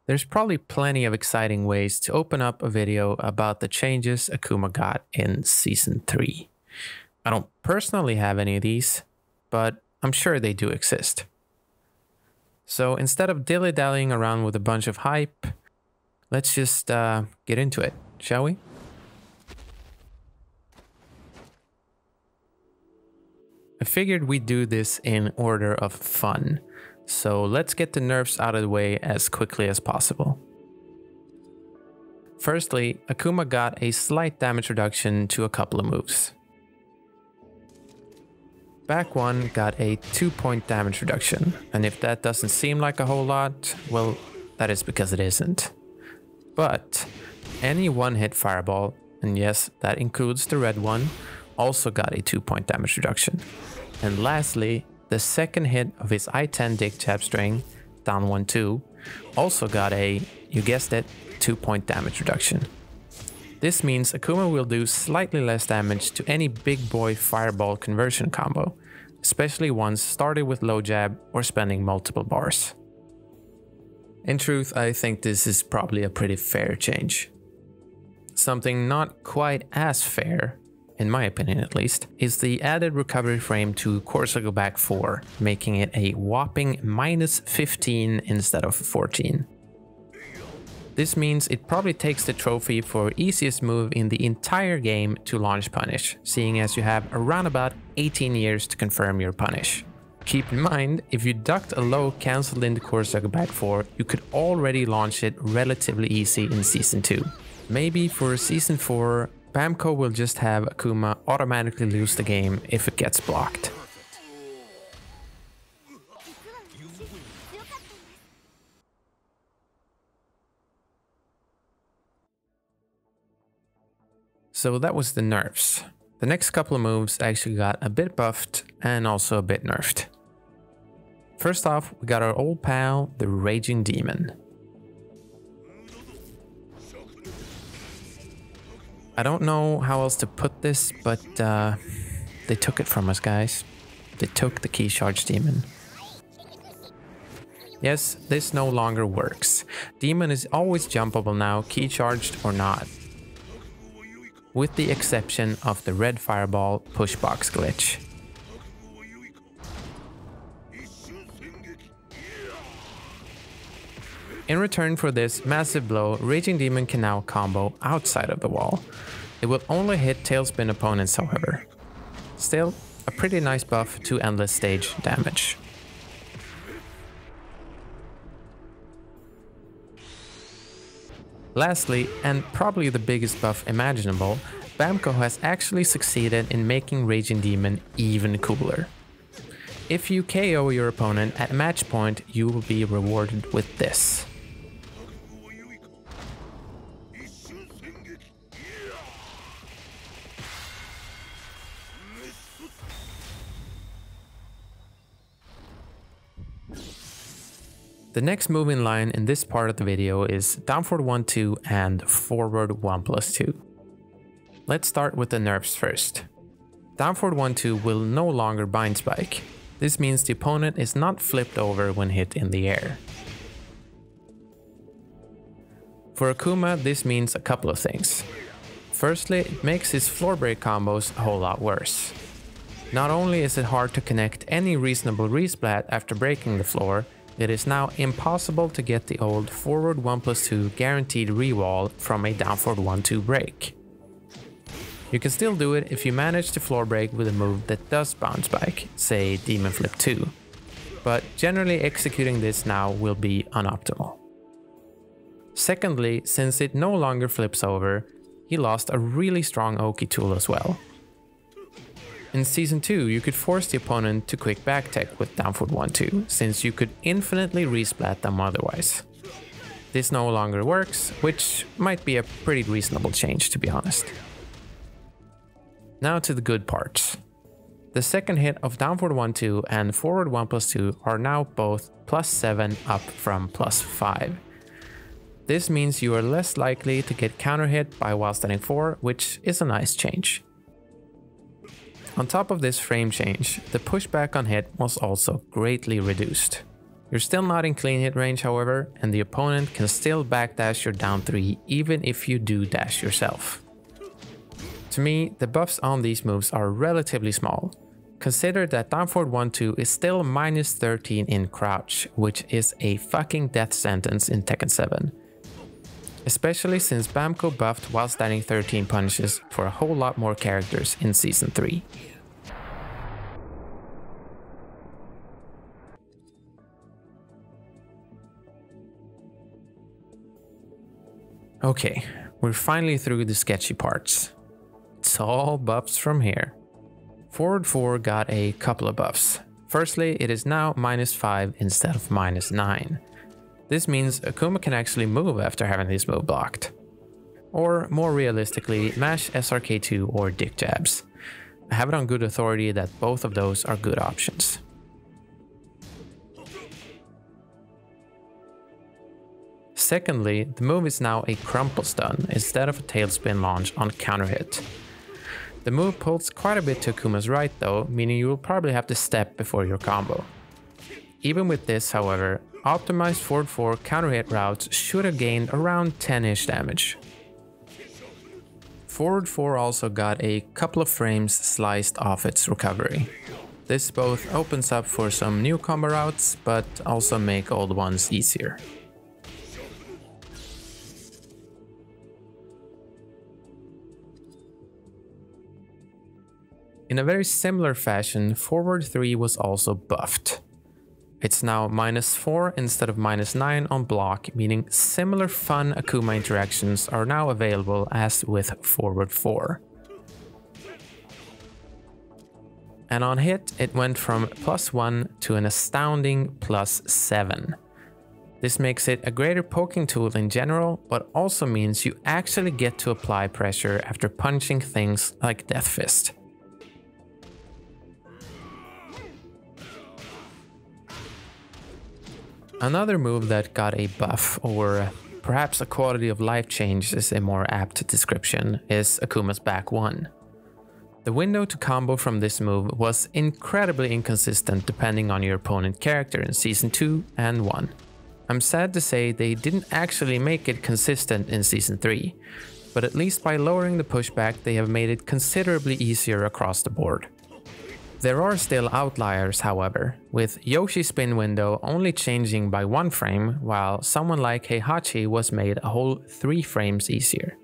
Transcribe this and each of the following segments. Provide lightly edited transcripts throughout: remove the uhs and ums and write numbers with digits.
There's probably plenty of exciting ways to open up a video about the changes Akuma got in Season 3. I don't personally have any of these, but I'm sure they do exist. So instead of dilly-dallying around with a bunch of hype, let's just get into it, shall we? I figured we'd do this in order of fun, so let's get the nerfs out of the way as quickly as possible. Firstly, Akuma got a slight damage reduction to a couple of moves. Back 1 got a 2-point damage reduction, and if that doesn't seem like a whole lot, well, that is because it isn't. But any one-hit fireball, and yes, that includes the red one, also got a 2-point damage reduction. And lastly, the second hit of his I-10 dig jab string, down 1-2, also got a, you guessed it, 2-point damage reduction. This means Akuma will do slightly less damage to any big boy fireball conversion combo, especially ones started with low jab or spending multiple bars. In truth, I think this is probably a pretty fair change. Something not quite as fair, in my opinion at least, is the added recovery frame to Corsair back 4, making it a whopping -15 instead of 14. This means it probably takes the trophy for easiest move in the entire game to launch punish, seeing as you have around about 18 years to confirm your punish. Keep in mind, if you ducked a low cancelled into Corsair back 4, you could already launch it relatively easy in Season 2. Maybe for Season 4, Bamco will just have Akuma automatically lose the game if it gets blocked. So that was the nerfs. The next couple of moves actually got a bit buffed and also a bit nerfed. First off, we got our old pal, the Raging Demon. I don't know how else to put this, but they took it from us, guys. They took the key charge demon. Yes, this no longer works. Demon is always jumpable now, key charged or not. With the exception of the red fireball pushbox glitch. In return for this massive blow, Raging Demon can now combo outside of the wall. It will only hit tailspin opponents, however. Still, a pretty nice buff to endless stage damage. Lastly, and probably the biggest buff imaginable, Bamco has actually succeeded in making Raging Demon even cooler. If you KO your opponent at match point, you will be rewarded with this. The next move in line in this part of the video is down forward 1-2 and forward 1+2. Let's start with the nerfs first. Down forward 1-2 will no longer bind spike. This means the opponent is not flipped over when hit in the air. For Akuma, this means a couple of things. Firstly, it makes his floor break combos a whole lot worse. Not only is it hard to connect any reasonable resplat after breaking the floor, it is now impossible to get the old forward 1+2 guaranteed rewall from a down forward 1-2 break. You can still do it if you manage to floor break with a move that does bounce back, say Demon Flip 2, but generally executing this now will be unoptimal. Secondly, since it no longer flips over, he lost a really strong Oki tool as well. In Season 2, you could force the opponent to quick back tech with down forward 1-2, since you could infinitely resplat them otherwise. This no longer works, which might be a pretty reasonable change, to be honest. Now to the good parts. The second hit of down forward 1-2 and forward 1+2 are now both +7 up from +5. This means you are less likely to get counter hit by while standing 4, which is a nice change. On top of this frame change, the pushback on hit was also greatly reduced. You're still not in clean hit range, however, and the opponent can still backdash your down 3 even if you do dash yourself. To me, the buffs on these moves are relatively small. Consider that down forward 1-2 is still minus 13 in crouch, which is a fucking death sentence in Tekken 7. Especially since Bamco buffed while standing 13 punishes for a whole lot more characters in Season 3. Okay, we're finally through the sketchy parts. It's all buffs from here. Forward 4 got a couple of buffs. Firstly, it is now -5 instead of -9. This means Akuma can actually move after having this move blocked. Or more realistically, mash SRK2 or dick jabs. I have it on good authority that both of those are good options. Secondly, the move is now a crumple stun instead of a tailspin launch on counter hit. The move pulls quite a bit to Akuma's right though, meaning you will probably have to step before your combo. Even with this, however, optimized forward 4 counter hit routes should have gained around 10-ish damage. Forward 4 also got a couple of frames sliced off its recovery. This both opens up for some new combo routes, but also make old ones easier. In a very similar fashion, forward 3 was also buffed. It's now -4 instead of -9 on block, meaning similar fun Akuma interactions are now available as with forward 4. And on hit, it went from +1 to an astounding +7. This makes it a greater poking tool in general, but also means you actually get to apply pressure after punching things like Death Fist. Another move that got a buff, or perhaps a quality of life change is a more apt description, is Akuma's back 1. The window to combo from this move was incredibly inconsistent depending on your opponent character in Season 2 and 1. I'm sad to say they didn't actually make it consistent in Season 3, but at least by lowering the pushback they have made it considerably easier across the board. There are still outliers, however, with Yoshi's spin window only changing by 1 frame, while someone like Heihachi was made a whole 3 frames easier.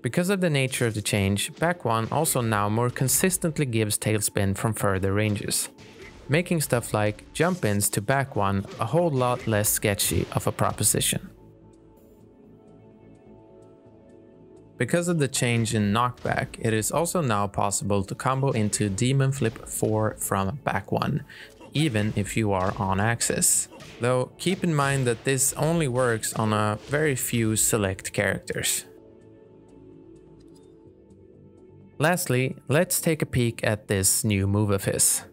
Because of the nature of the change, back 1 also now more consistently gives tailspin from further ranges, making stuff like jump-ins to back 1 a whole lot less sketchy of a proposition. Because of the change in knockback, it is also now possible to combo into Demon Flip 4 from back 1, even if you are on axis. Though keep in mind that this only works on a very few select characters. Lastly, let's take a peek at this new move of his.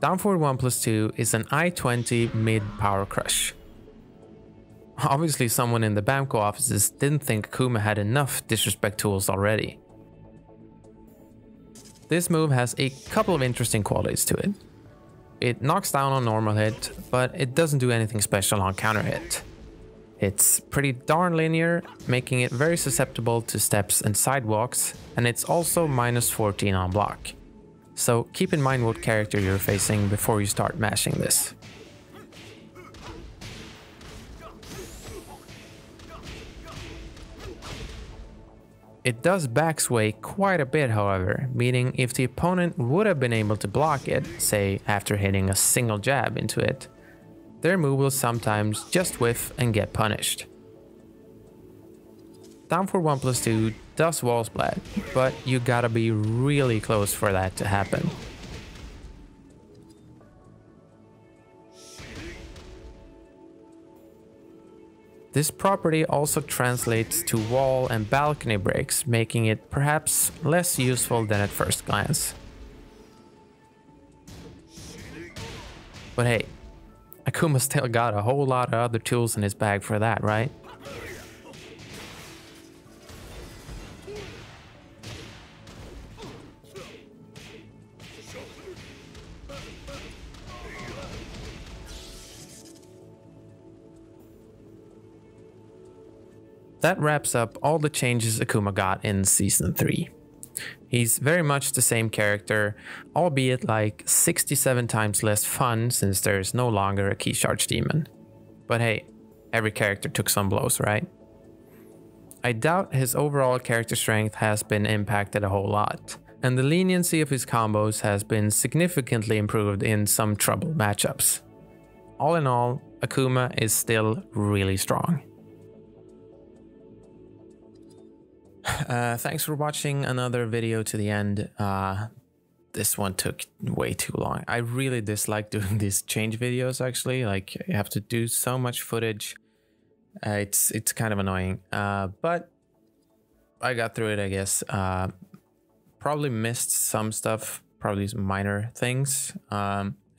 Down forward 1+2 is an I-20 mid power crush. Obviously someone in the Bamco offices didn't think Akuma had enough disrespect tools already. This move has a couple of interesting qualities to it. It knocks down on normal hit, but it doesn't do anything special on counter hit. It's pretty darn linear, making it very susceptible to steps and sidewalks, and it's also -14 on block. So keep in mind what character you're facing before you start mashing this. It does backsway quite a bit, however, meaning if the opponent would have been able to block it, say after hitting a single jab into it, their move will sometimes just whiff and get punished. Down for 1+2 does wall splat, but you gotta be really close for that to happen. This property also translates to wall and balcony breaks, making it perhaps less useful than at first glance. But hey, Akuma still got a whole lot of other tools in his bag for that, right? that wraps up all the changes Akuma got in Season 3. He's very much the same character, albeit like 67 times less fun since there's no longer a key charge demon. But hey, every character took some blows, right? I doubt his overall character strength has been impacted a whole lot, and the leniency of his combos has been significantly improved in some trouble matchups. All in all, Akuma is still really strong. Thanks for watching another video to the end. This one took way too long. I really dislike doing these change videos actually. Like, you have to do so much footage. It's kind of annoying. But I got through it, I guess. Probably missed some stuff, probably some minor things.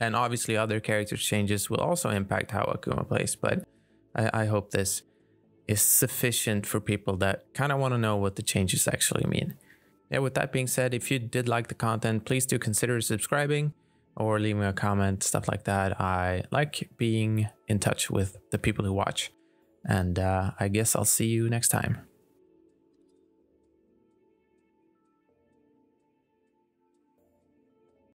And obviously other character changes will also impact how Akuma plays, but I hope this is sufficient for people that kind of want to know what the changes actually mean. Yeah, with that being said, if you did like the content, please do consider subscribing or leaving a comment, stuff like that. I like being in touch with the people who watch, and I guess I'll see you next time.